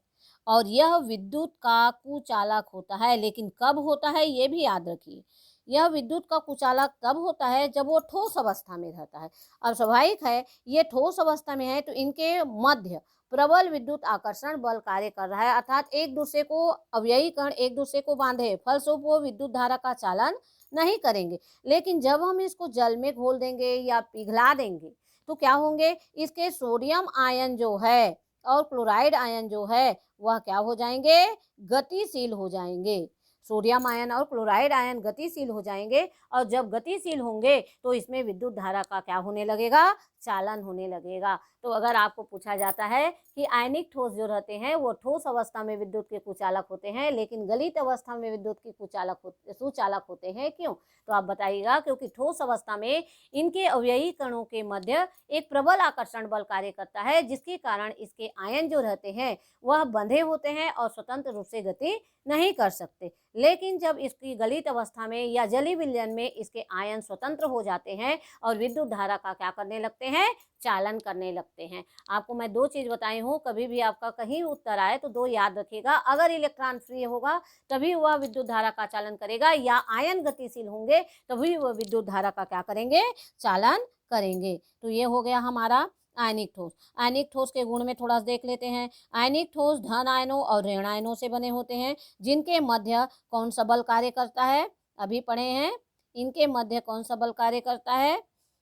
Speaker 1: और यह विद्युत का कुचालक होता है। लेकिन कब होता है ये भी याद रखिए, यह विद्युत का कुचालक तब होता है जब वो ठोस अवस्था में रहता है। अब स्वाभाविक है ये ठोस अवस्था में है तो इनके मध्य प्रबल विद्युत आकर्षण बल कार्य कर रहा है, अर्थात एक दूसरे को अवयवी कण एक दूसरे को बांधे, फलस्वरूप वो विद्युत धारा का चालन नहीं करेंगे। लेकिन जब हम इसको जल में घोल देंगे या पिघला देंगे तो क्या होंगे, इसके सोडियम आयन जो है और क्लोराइड आयन जो है वह क्या हो जाएंगे, गतिशील हो जाएंगे। सोडियम आयन और क्लोराइड आयन गतिशील हो जाएंगे, और जब गतिशील होंगे तो इसमें विद्युत धारा का क्या होने लगेगा, चालन होने लगेगा। तो अगर आपको पूछा जाता है कि आयनिक ठोस जो रहते हैं वो ठोस अवस्था में विद्युत के कुचालक होते हैं, लेकिन गलित अवस्था में विद्युत के सुचालक होते हैं, क्यों, तो आप बताइएगा, क्योंकि ठोस अवस्था में इनके अवयवी कणों के मध्य एक प्रबल आकर्षण बल कार्य करता है, जिसके कारण इसके आयन जो रहते हैं वह बंधे होते हैं और स्वतंत्र रूप से गति नहीं कर सकते। लेकिन जब इसकी गलित अवस्था में या जलीय विलयन में इसके आयन स्वतंत्र हो जाते हैं और विद्युत धारा का क्या करने लगते हैं, चालन करने लगते हैं। आपको मैं दो चीज बताई हूँ, कभी भी आपका कहीं उत्तर आए तो दो याद रखिएगा, अगर इलेक्ट्रॉन फ्री होगा तभी वह विद्युत धारा का चालन करेगा, या आयन गतिशील होंगे तभी वह विद्युत धारा का क्या करेंगे, चालन करेंगे। तो ये हो गया हमारा आयनिक ठोस। आयनिक ठोस के गुण में थोड़ा देख लेते हैं। आयनिक ठोस धन आयनों और ऋण आयनों से बने होते हैं, जिनके मध्य कौन सा बल कार्य करता है, अभी पढ़े हैं, इनके मध्य कौन सा बल कार्य करता है,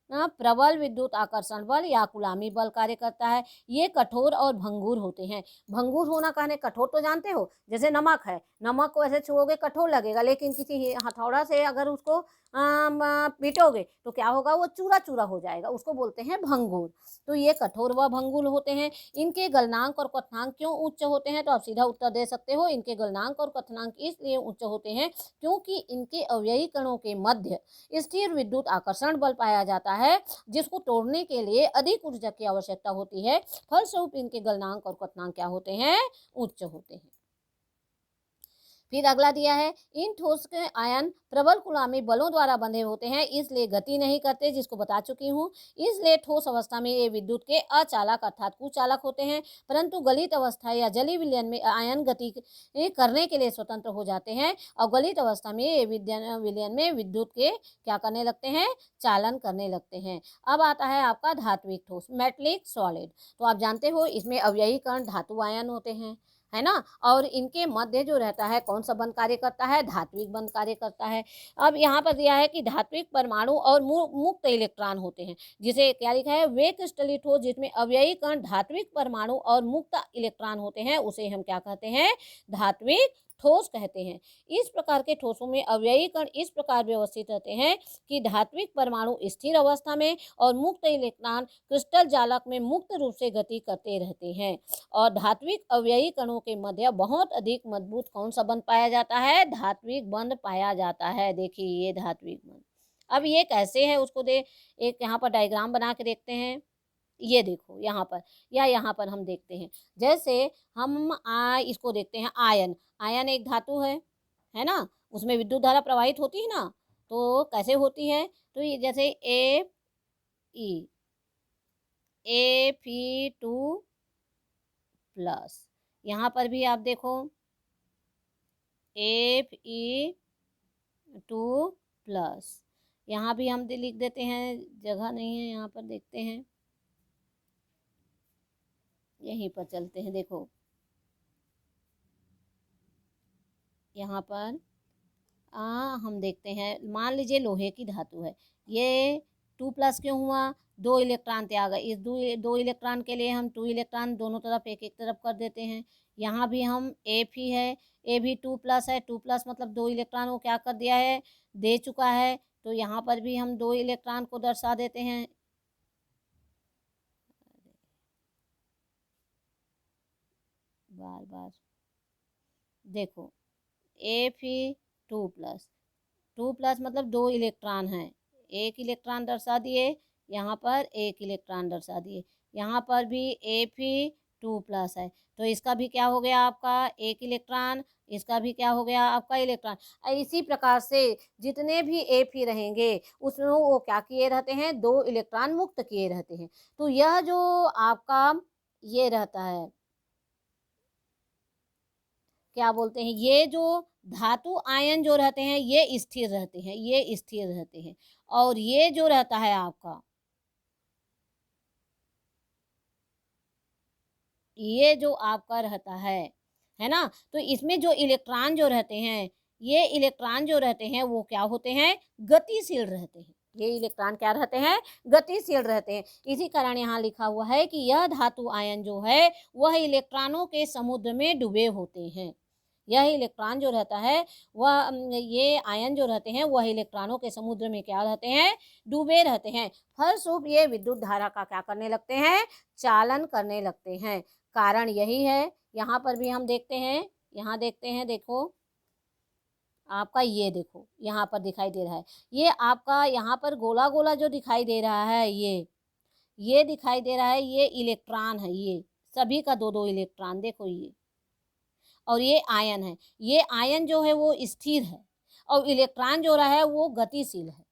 Speaker 1: प्रबल विद्युत आकर्षण बल या कुलामी बल कार्य करता है। ये कठोर और भंगुर होते हैं। भंगुर होना कहने, कठोर तो जानते हो, जैसे नमक है, नमक को ऐसे छुओगे कठोर लगेगा, लेकिन किसी हथौड़ा से अगर उसको पीटोगे तो क्या होगा, वो चूरा चूरा हो जाएगा, उसको बोलते हैं भंगुर। तो ये कठोर व भंगुर होते हैं। इनके गलनांक और क्वथनांक क्यों उच्च होते हैं, तो आप सीधा उत्तर दे सकते हो, इनके गलनांक और क्वथनांक इसलिए उच्च होते हैं क्योंकि इनके अवयवी कणों के मध्य स्थिर विद्युत आकर्षण बल पाया जाता है, जिसको तोड़ने के लिए अधिक ऊर्जा की आवश्यकता होती है। फलस्वरूप इनके गलनांक और क्वथनांक क्या होते हैं, उच्च होते हैं। फिर अगला दिया है, इन ठोस के आयन प्रबल गुलामी बलों द्वारा बंधे होते हैं, इसलिए गति नहीं करते, जिसको बता चुकी हूँ। इसलिए ठोस अवस्था में ये विद्युत के अचालक अर्थात कुचालक होते हैं, परंतु गलित अवस्था या जलीय विलयन में आयन गति करने के लिए स्वतंत्र हो जाते हैं और गलित अवस्था में ये विलयन में विद्युत के क्या करने लगते हैं, चालन करने लगते हैं। अब आता है आपका धात्विक ठोस, मेटलिक सॉलिड। तो आप जानते हो इसमें अवयवी कण धातु आयन होते हैं, है ना, और इनके मध्य जो रहता है कौन सा बंध कार्य करता है, धात्विक बंध कार्य करता है। अब यहाँ पर दिया है कि धात्विक परमाणु और मुक्त इलेक्ट्रॉन होते हैं, जिसे क्या लिखा है, वे क्रिस्टलीय ठोस जिसमें अवयवी कण धात्विक परमाणु और मुक्त इलेक्ट्रॉन होते हैं, उसे हम क्या कहते हैं, धात्विक ठोस कहते हैं। इस प्रकार के ठोसों में अवयवी कण इस प्रकार व्यवस्थित रहते हैं कि धात्विक परमाणु स्थिर अवस्था में और मुक्त इलेक्ट्रॉन क्रिस्टल जालक में मुक्त रूप से गति करते रहते हैं। और धात्विक अवयवी कणों के मध्य बहुत अधिक मजबूत कौन सा बंध पाया जाता है, धात्विक बंध पाया जाता है। देखिए ये धात्विक बंध, अब ये कैसे है उसको एक यहाँ पर डायग्राम बना के देखते हैं। ये देखो यहाँ पर या यहाँ पर हम देखते हैं, जैसे हम इसको देखते हैं, आयन। आयन एक धातु है ना, उसमें विद्युत धारा प्रवाहित होती है ना, तो कैसे होती है, तो ये जैसे Fe2+, यहाँ पर भी आप देखो Fe2+, यहाँ भी हम लिख देते हैं, जगह नहीं है यहाँ पर, देखते हैं यहीं पर चलते हैं। देखो यहाँ पर हम देखते हैं, मान लीजिए लोहे की धातु है, ये 2+ क्यों हुआ, 2 इलेक्ट्रॉन त्याग, इस दो इलेक्ट्रॉन के लिए हम 2 इलेक्ट्रॉन दोनों तरफ एक एक तरफ कर देते हैं। यहाँ भी हम Fe है, ए भी 2+ है, 2+ मतलब 2 इलेक्ट्रॉन को क्या कर दिया है, दे चुका है, तो यहाँ पर भी हम 2 इलेक्ट्रॉन को दर्शा देते हैं। बार बार देखो Fe2+, 2+ मतलब 2 इलेक्ट्रॉन हैं, एक इलेक्ट्रॉन दर्शा दिए, यहाँ पर एक इलेक्ट्रॉन दर्शा दिए, यहाँ पर भी Fe2+ है, तो इसका भी क्या हो गया आपका एक इलेक्ट्रॉन, इसका भी क्या हो गया आपका इलेक्ट्रॉन। इसी प्रकार से जितने भी Fe रहेंगे उसमें वो क्या किए रहते हैं, 2 इलेक्ट्रॉन मुक्त किए रहते हैं। तो यह जो आपका ये रहता है, क्या बोलते हैं, ये जो धातु आयन जो रहते हैं ये स्थिर रहते हैं, ये स्थिर रहते हैं, और ये जो रहता है आपका, ये जो आपका रहता है ना, तो इसमें जो इलेक्ट्रॉन जो रहते हैं, ये इलेक्ट्रॉन जो रहते हैं वो क्या होते हैं, गतिशील रहते हैं। ये इलेक्ट्रॉन क्या रहते हैं, गतिशील रहते हैं। इसी कारण यहाँ लिखा हुआ है कि यह धातु आयन जो है वह इलेक्ट्रॉनों के समुद्र में डूबे होते हैं। यह इलेक्ट्रॉन जो रहता है वह ये आयन जो रहते हैं वह इलेक्ट्रॉनों के समुद्र में क्या रहते हैं, डूबे रहते हैं। फलस्वरूप ये विद्युत धारा का क्या करने लगते हैं, चालन करने लगते हैं। कारण यही है, यहाँ पर भी हम देखते हैं, यहाँ देखते हैं, देखो आपका ये देखो यहाँ पर दिखाई दे रहा है, ये आपका यहाँ पर गोला गोला जो दिखाई दे रहा है, ये दिखाई दे रहा है, ये इलेक्ट्रॉन है, ये सभी का 2-2 इलेक्ट्रॉन, देखो ये, और ये आयन है। ये आयन जो है वो स्थिर है और इलेक्ट्रॉन जो रहा है वो गतिशील है।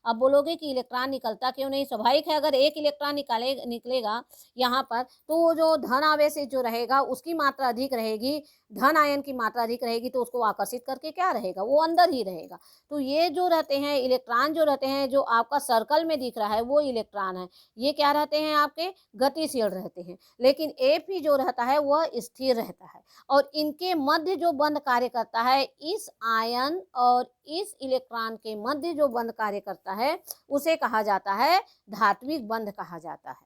Speaker 1: अब बोलोगे कि इलेक्ट्रॉन निकलता क्यों नहीं, स्वाभाविक है, अगर एक इलेक्ट्रॉन निकलेगा यहाँ पर तो वो जो धन आवेश जो रहेगा उसकी मात्रा अधिक रहेगी, धन आयन की मात्रा अधिक रहेगी, तो उसको आकर्षित करके क्या रहेगा, वो अंदर ही रहेगा। तो ये जो रहते हैं इलेक्ट्रॉन जो रहते हैं, जो आपका सर्कल में दिख रहा है वो इलेक्ट्रॉन है, ये क्या रहते हैं आपके, गतिशील रहते हैं। लेकिन Fe जो रहता है वह स्थिर रहता है, और इनके मध्य जो बंध कार्य करता है, इस आयन और इस इलेक्ट्रॉन के मध्य जो बंध कार्य करता है उसे कहा जाता है धात्विक बंध कहा जाता है,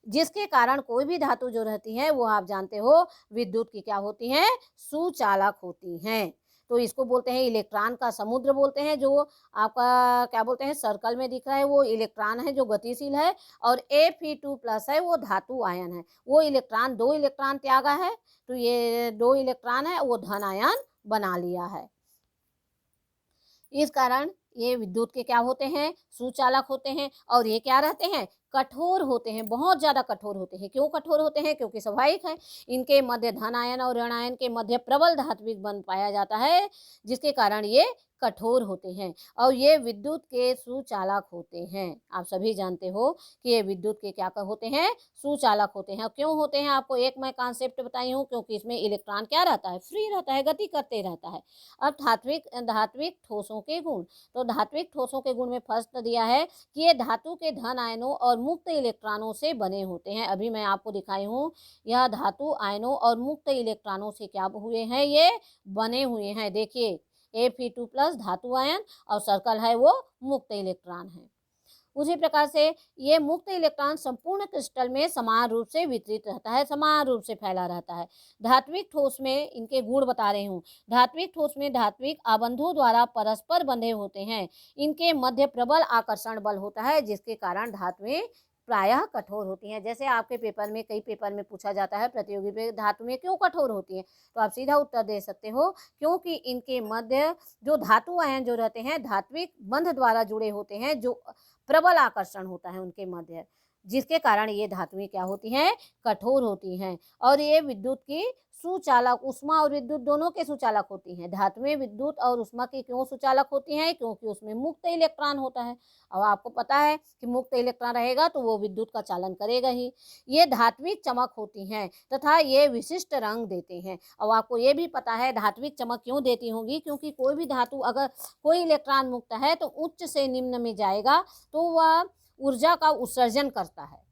Speaker 1: जिसके कारण कोई भी धातु जो रहती है वो आप जानते हो विद्युत की क्या होती हैं, सुचालक होती हैं। तो इसको बोलते हैं इलेक्ट्रॉन का समुद्र बोलते हैं। जो आपका क्या बोलते हैं सर्कल में दिख रहा है वो इलेक्ट्रॉन है जो गतिशील है, और Fe2+ है वो धातु आयन है, वो इलेक्ट्रॉन 2 इलेक्ट्रॉन त्यागा है, तो ये 2 इलेक्ट्रॉन है वो धन आयन बना लिया है। इस कारण ये विद्युत के क्या होते हैं, सुचालक होते हैं, और ये क्या रहते हैं, कठोर होते हैं, बहुत ज़्यादा कठोर होते हैं। क्यों कठोर होते हैं? क्योंकि स्वाभाविक है, इनके मध्य धन आयन और ऋण आयन के मध्य प्रबल धात्विक बंध पाया जाता है, जिसके कारण ये कठोर होते हैं और ये विद्युत के सुचालक होते हैं। आप सभी जानते हो कि ये विद्युत के क्या होते हैं? सुचालक होते हैं। क्यों होते हैं? आपको एक मैं कॉन्सेप्ट बताई हूँ, क्योंकि इसमें इलेक्ट्रॉन क्या रहता है? फ्री रहता है, गति करते रहता है। अब धात्विक ठोसों के गुण, तो धात्विक ठोसों के गुण में फर्स्ट दिया है कि ये धातु के धन आयनों और मुक्त इलेक्ट्रॉनों से बने होते हैं। अभी मैं आपको दिखाई हूँ, यह धातु आयनों और मुक्त इलेक्ट्रॉनों से क्या हुए हैं? ये बने हुए हैं। देखिए, Fe2+ धातु आयन और सर्कल है वो मुक्त इलेक्ट्रॉन है। उसी प्रकार से ये मुक्त इलेक्ट्रॉन संपूर्ण क्रिस्टल में समान रूप से वितरित रहता है, समान रूप से फैला रहता है। धात्विक ठोस में इनके गुण बता रही हूँ। धात्विक ठोस में धात्विक आबंधों द्वारा परस्पर बंधे होते हैं। इनके मध्य प्रबल आकर्षण बल होता है, जिसके कारण धातुएं प्रायः कठोर होती हैं। जैसे आपके पेपर में, कई पेपर में पूछा जाता है प्रतियोगी पे, धातुएं क्यों कठोर होती हैं, तो आप सीधा उत्तर दे सकते हो, क्योंकि इनके मध्य जो धातु आयन जो रहते हैं धात्विक बंध द्वारा जुड़े होते हैं, जो प्रबल आकर्षण होता है उनके मध्य, जिसके कारण ये धातुएं क्या होती हैं? कठोर होती हैं। और ये विद्युत की सुचालक, उष्मा और विद्युत दोनों के सुचालक होती हैं। धातुएं विद्युत और उष्मा की क्यों सुचालक होती हैं? क्योंकि उसमें मुक्त इलेक्ट्रॉन होता है। अब आपको पता है कि मुक्त इलेक्ट्रॉन रहेगा तो वो विद्युत का चालन करेगा ही। ये धात्विक चमक होती हैं तथा ये विशिष्ट रंग देते हैं। अब आपको ये भी पता है धात्विक चमक क्यों देती होंगी, क्योंकि कोई भी धातु अगर कोई इलेक्ट्रॉन मुक्त है तो उच्च से निम्न में जाएगा तो वह ऊर्जा का उत्सर्जन करता है।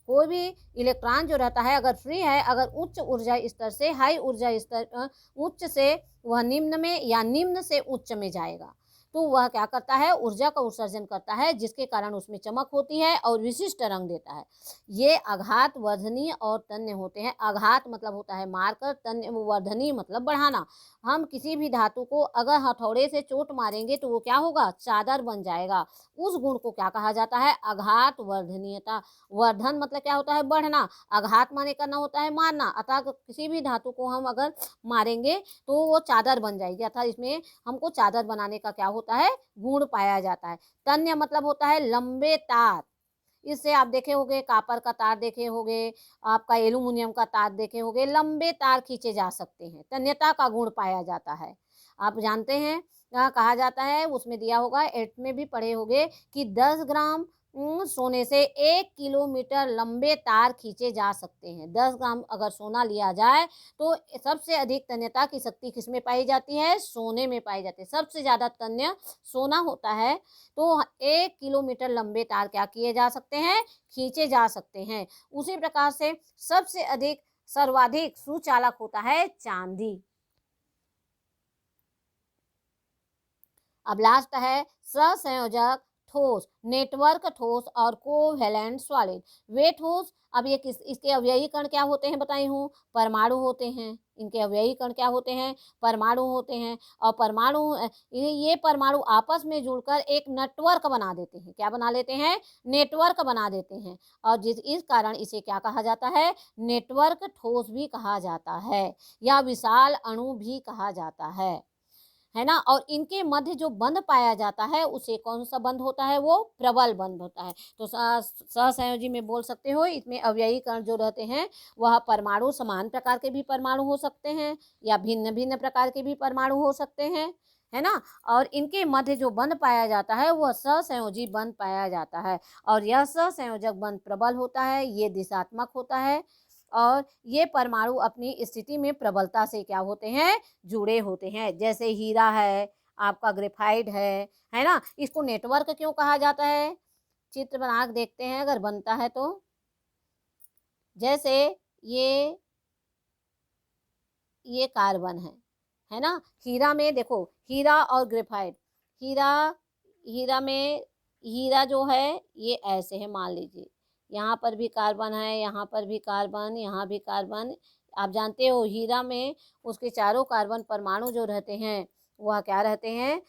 Speaker 1: कोई भी इलेक्ट्रॉन जो रहता है अगर फ्री है, अगर उच्च ऊर्जा स्तर से हाई ऊर्जा स्तर, उच्च से वह निम्न में या निम्न से उच्च में जाएगा तो वह क्या करता है? ऊर्जा का उत्सर्जन करता है, जिसके कारण उसमें चमक होती है और विशिष्ट रंग देता है। ये आघात वर्धनीय और तन्य होते हैं। आघात मतलब होता है मारकर, तन्य वर्धनीय मतलब बढ़ाना। हम किसी भी धातु को अगर हथौड़े से चोट मारेंगे तो वो क्या होगा? चादर बन जाएगा। उस गुण को क्या कहा जाता है? आघात वर्धनीयता। वर्धन मतलब क्या होता है? बढ़ना। आघात माने करना होता है मारना। अतः किसी भी धातु को हम अगर मारेंगे तो वो चादर बन जाएगी, अर्थात इसमें हमको चादर बनाने का क्या होता है? गुण पाया जाता है। तन्य मतलब होता है लंबे तार। इससे आप देखे होंगे, कापर का तार देखे होंगे, आपका एल्यूमिनियम का तार देखे होंगे, लंबे तार खींचे जा सकते हैं, तन्यता का गुण पाया जाता है। आप जानते हैं कहा जाता है, उसमें दिया होगा, 8 में भी पढ़े होंगे कि 10 ग्राम सोने से 1 किलोमीटर लंबे तार खींचे जा सकते हैं। 10 ग्राम अगर सोना लिया जाए तो सबसे अधिक तन्यता की शक्ति किसमें पाई जाती है? सोने में पाई जाती है। सबसे ज़्यादा तन्य सोना होता है। तो 1 किलोमीटर लंबे तार क्या किए जा सकते हैं? खींचे जा सकते हैं। उसी प्रकार से सबसे अधिक सर्वाधिक सुचालक होता है चांदी। अब लास्ट है सहसंयोजक ठोस, नेटवर्क ठोस और कोवैलेंट सॉलिड। वे ठोस, अब ये इसके अवयवी कण क्या होते हैं बताई हूँ? परमाणु होते हैं। इनके अवयवी कण क्या होते हैं? परमाणु होते हैं। और परमाणु, ये परमाणु आपस में जुड़कर एक नेटवर्क बना देते हैं। क्या बना लेते हैं? नेटवर्क बना देते हैं। और इस कारण इसे क्या कहा जाता है? नेटवर्क ठोस भी कहा जाता है या विशाल अणु भी कहा जाता है ना। और इनके मध्य जो बंध पाया जाता है उसे कौन सा बंध होता है? वो प्रबल बंध होता है। तो सहसंयोजी में बोल सकते हो, इसमें अवयवी कण जो रहते हैं वह परमाणु, समान प्रकार के भी परमाणु हो सकते हैं या भिन्न भिन्न प्रकार के भी परमाणु हो सकते हैं, है ना। और इनके मध्य जो बंध पाया जाता है वह सहसंयोजी बंध पाया जाता है। और यह सहसंयोजक बंध प्रबल होता है, ये दिशात्मक होता है। और ये परमाणु अपनी स्थिति में प्रबलता से क्या होते हैं? जुड़े होते हैं। जैसे हीरा है, आपका ग्रेफाइट है ना। इसको नेटवर्क क्यों कहा जाता है? चित्र बना के देखते हैं अगर बनता है तो। जैसे ये कार्बन है ना। हीरा में देखो, हीरा और ग्रेफाइट, हीरा में, हीरा जो है ये ऐसे है, मान लीजिए यहाँ पर भी कार्बन है, यहाँ पर भी कार्बन, यहाँ भी कार्बन। आप जानते हो हीरा में उसके चारों कार्बन परमाणु जो रहते हैं वह क्या रहते हैं?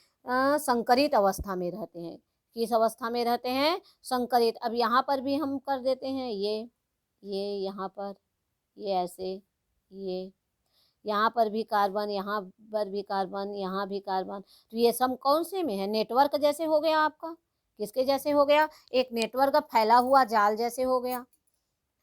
Speaker 1: संकरित अवस्था में रहते हैं। किस अवस्था में रहते हैं? संकरित। अब यहाँ पर भी हम कर देते हैं, ये यहाँ पर, ये ऐसे, ये यहाँ पर भी कार्बन, यहाँ पर भी कार्बन, यहाँ भी कार्बन। तो ये सब कौन से में है? नेटवर्क जैसे हो गया आपका, किसके जैसे हो गया? एक नेटवर्क का फैला हुआ जाल जैसे हो गया,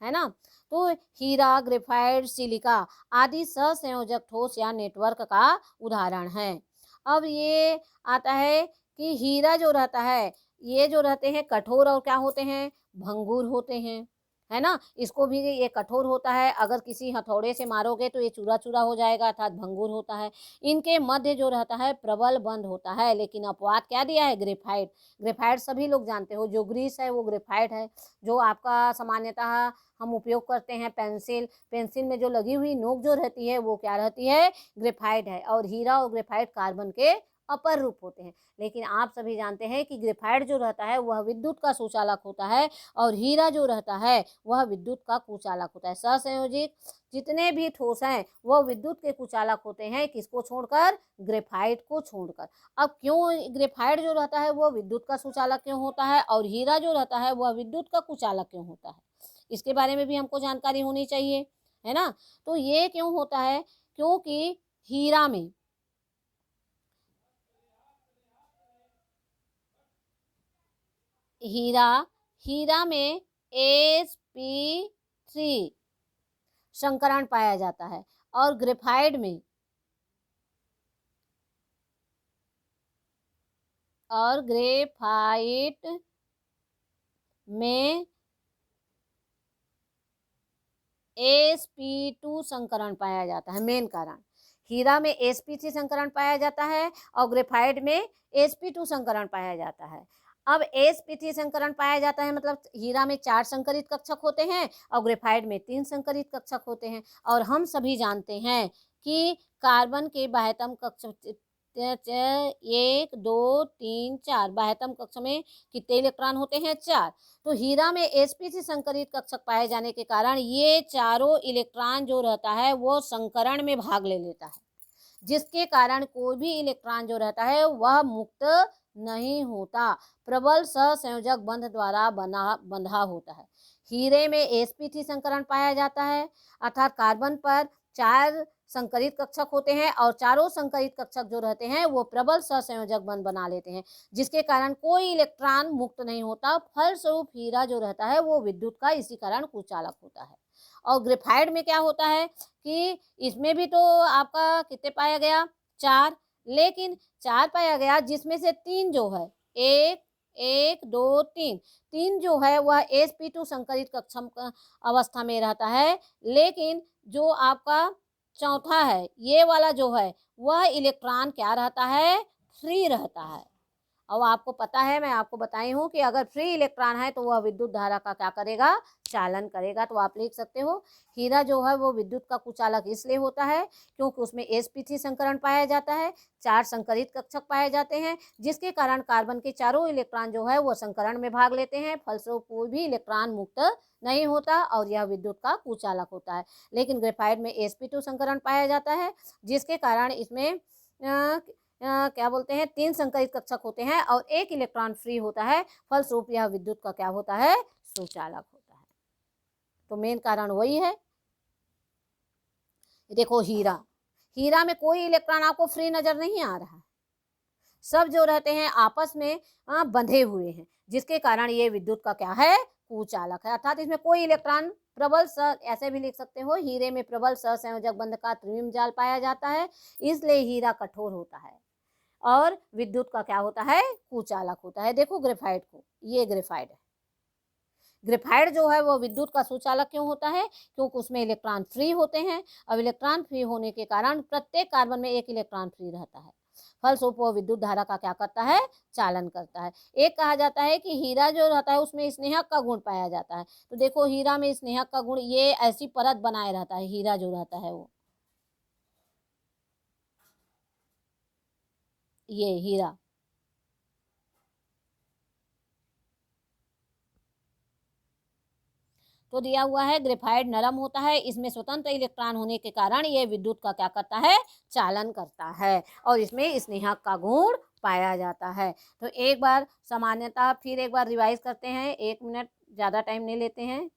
Speaker 1: है ना? तो हीरा, ग्रेफाइट, सिलिका आदि सहसंयोजक ठोस या नेटवर्क का उदाहरण है। अब ये आता है कि हीरा जो रहता है, ये जो रहते हैं कठोर और क्या होते हैं? भंगुर होते हैं, है ना? इसको भी ये कठोर होता है, अगर किसी हथौड़े से मारोगे तो ये चूरा-चूरा हो जाएगा अर्थात भंगुर होता है। इनके मध्य जो रहता है प्रबल बंध होता है, लेकिन अपवाद क्या दिया है? ग्रेफाइट। ग्रेफाइट सभी लोग जानते हो, जो ग्रीस है वो ग्रेफाइट है। जो आपका सामान्यतः हम उपयोग करते हैं पेंसिल, पेंसिल में जो लगी हुई नोक जो रहती है वो क्या रहती है? ग्रेफाइट है। और हीरा और ग्रेफाइट कार्बन के अपर रूप होते हैं। लेकिन आप सभी जानते हैं कि ग्रेफाइट जो रहता है वह विद्युत का सुचालक होता है और हीरा जो रहता है वह विद्युत का कुचालक होता है। सहसंयोजित जितने भी ठोस हैं वह विद्युत के कुचालक होते हैं, किसको छोड़कर? ग्रेफाइट को छोड़कर। अब क्यों ग्रेफाइट जो रहता है वह विद्युत का सुचालक क्यों होता है और हीरा जो रहता है वह विद्युत का कुचालक क्यों होता है? इसके बारे में भी हमको जानकारी होनी चाहिए, है ना? तो ये क्यों होता है? क्योंकि हीरा में हीरा हीरा में sp3 संकरण पाया जाता है और ग्रेफाइट में में sp2 संकरण पाया जाता है। मेन कारण हीरा में sp3 संकरण पाया जाता है और ग्रेफाइट में sp2 संकरण पाया जाता है। अब sp3 संकरण पाया जाता है मतलब हीरा में 4 संकरित कक्षक होते हैं और ग्रेफाइट में 3 संकरित कक्षक होते हैं। और हम सभी जानते हैं कि कार्बन के बाह्यतम कक्ष 1 2 3 4 बाह्यतम कक्ष में कितने इलेक्ट्रॉन होते हैं? 4। तो हीरा में sp3 संकरित कक्षक पाए जाने के कारण ये चारों इलेक्ट्रॉन जो रहता है वो संकरण में भाग ले लेता है, जिसके कारण कोई भी इलेक्ट्रॉन जो रहता है वह मुक्त नहीं होता, प्रबल सहसंयोजक बंध द्वारा बंधा होता है। हीरे में sp3 संकरण पाया जाता है अर्थात कार्बन पर 4 संकरित कक्षक होते हैं और चारों संकरित कक्षक जो रहते हैं वो प्रबल सहसंयोजक बंध बना लेते हैं, जिसके कारण कोई इलेक्ट्रॉन मुक्त नहीं होता। फलस्वरूप हीरा जो रहता है वो विद्युत का इसी कारण कुचालक होता है। और ग्रेफाइट में क्या होता है कि इसमें भी तो आपका कितने पाया गया? 4। लेकिन 4 पाया गया जिसमें से 3 जो है 1 1 2 3 3 जो है वह sp2 संकरित कक्षम अवस्था में रहता है, लेकिन जो आपका चौथा है ये वाला जो है वह इलेक्ट्रॉन क्या रहता है? फ्री रहता है। अब आपको पता है, मैं आपको बताई हूँ कि अगर फ्री इलेक्ट्रॉन है तो वह विद्युत धारा का क्या करेगा? चालन करेगा। तो आप लिख सकते हो हीरा जो है वो विद्युत का कुचालक इसलिए होता है क्योंकि उसमें sp3 संकरण पाया जाता है, 4 संकरित कक्षक पाए जाते हैं, जिसके कारण कार्बन के चारों इलेक्ट्रॉन जो है वो संकरण में भाग लेते हैं। फलस्वरूप कोई भी इलेक्ट्रॉन मुक्त नहीं होता और यह विद्युत का कुचालक होता है। लेकिन ग्रेफाइट में sp2 संकरण पाया जाता है, जिसके कारण इसमें क्या बोलते हैं 3 संकरित कक्षक होते हैं और 1 इलेक्ट्रॉन फ्री होता है। फलस्वरूप यह विद्युत का क्या होता है? सुचालक होता है। तो मेन कारण वही है। देखो हीरा में कोई इलेक्ट्रॉन आपको फ्री नजर नहीं आ रहा है, सब जो रहते हैं आपस में बंधे हुए हैं, जिसके कारण ये विद्युत का क्या है? कुचालक है। अर्थात इसमें कोई इलेक्ट्रॉन प्रबल ऐसे भी लिख सकते हो, हीरे में प्रबल सहसंयोजक बंध का त्रिविम जाल पाया जाता है, इसलिए हीरा कठोर होता है और विद्युत का क्या होता है? कुचालक होता है। देखो ग्रेफाइट को, ये ग्रेफाइट है। ग्रेफाइट जो है वो विद्युत का सुचालक क्यों होता है? क्योंकि उसमें इलेक्ट्रॉन फ्री होते हैं। अब इलेक्ट्रॉन फ्री होने के कारण प्रत्येक कार्बन में 1 इलेक्ट्रॉन फ्री रहता है। फलस्वरूप वो विद्युत धारा का क्या करता है? चालन करता है। एक कहा जाता है कि हीरा जो रहता है उसमें स्नेहक का गुण पाया जाता है। तो देखो हीरा में स्नेहक का गुण, ये ऐसी परत बनाए रहता है हीरा जो रहता है वो, ये हीरा तो दिया हुआ है। ग्रेफाइट नरम होता है, इसमें स्वतंत्र इलेक्ट्रॉन होने के कारण ये विद्युत का क्या करता है? चालन करता है और इसमें स्नेहक का गुण पाया जाता है। तो एक बार सामान्यतः फिर एक बार रिवाइज करते हैं, 1 मिनट, ज़्यादा टाइम नहीं लेते हैं।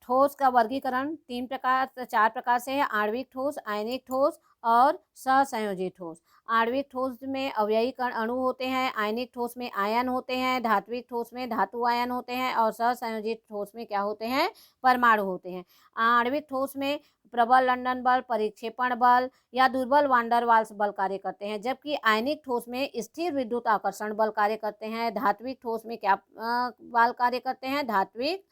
Speaker 1: ठोस का वर्गीकरण 4 प्रकार से है। आणविक ठोस, आयनिक ठोस और सहसंयोजी ठोस। आणविक ठोस में अवयवी कण अणु होते हैं, आयनिक ठोस में आयन होते हैं, धात्विक ठोस में धातु आयन होते हैं और सहसंयोजी ठोस में क्या होते हैं, परमाणु होते हैं। आणविक ठोस में प्रबल लंदन बल, परिक्षेपण बल या दुर्बल वांडर वाल्स बल कार्य करते हैं, जबकि आयनिक ठोस में स्थिर विद्युत आकर्षण बल कार्य करते हैं। धात्विक ठोस में क्या बल कार्य करते हैं, धात्विक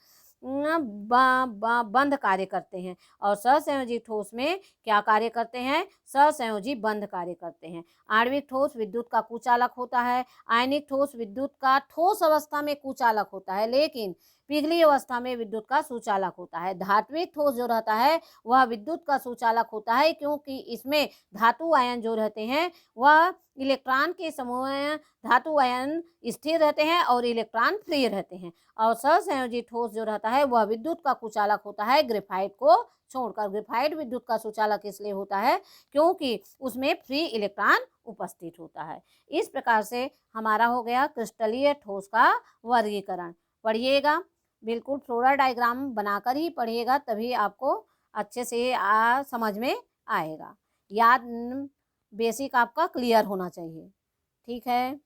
Speaker 1: बंध कार्य करते हैं। और सहसंयोजी ठोस में क्या कार्य करते हैं, सहसंयोजी बंध कार्य करते हैं। आणविक ठोस विद्युत का कुचालक होता है, आयनिक ठोस विद्युत का ठोस अवस्था में कुचालक होता है, लेकिन पिघली अवस्था में विद्युत का सुचालक होता है। धात्विक ठोस जो रहता है वह विद्युत का सुचालक होता है, क्योंकि इसमें धातु आयन जो रहते हैं वह इलेक्ट्रॉन के समूह, धातु आयन स्थिर रहते हैं और इलेक्ट्रॉन फ्री रहते हैं। और सहसंयोजी ठोस जो रहता है वह विद्युत का कुचालक होता है, ग्रेफाइट को छोड़कर। ग्रेफाइट विद्युत का सुचालक इसलिए होता है क्योंकि उसमें फ्री इलेक्ट्रॉन उपस्थित होता है। इस प्रकार से हमारा हो गया क्रिस्टलीय ठोस का वर्गीकरण। पढ़िएगा, बिल्कुल फ्लोरा डायग्राम बनाकर ही पढ़िएगा, तभी आपको अच्छे से समझ में आएगा। याद बेसिक आपका क्लियर होना चाहिए। ठीक है।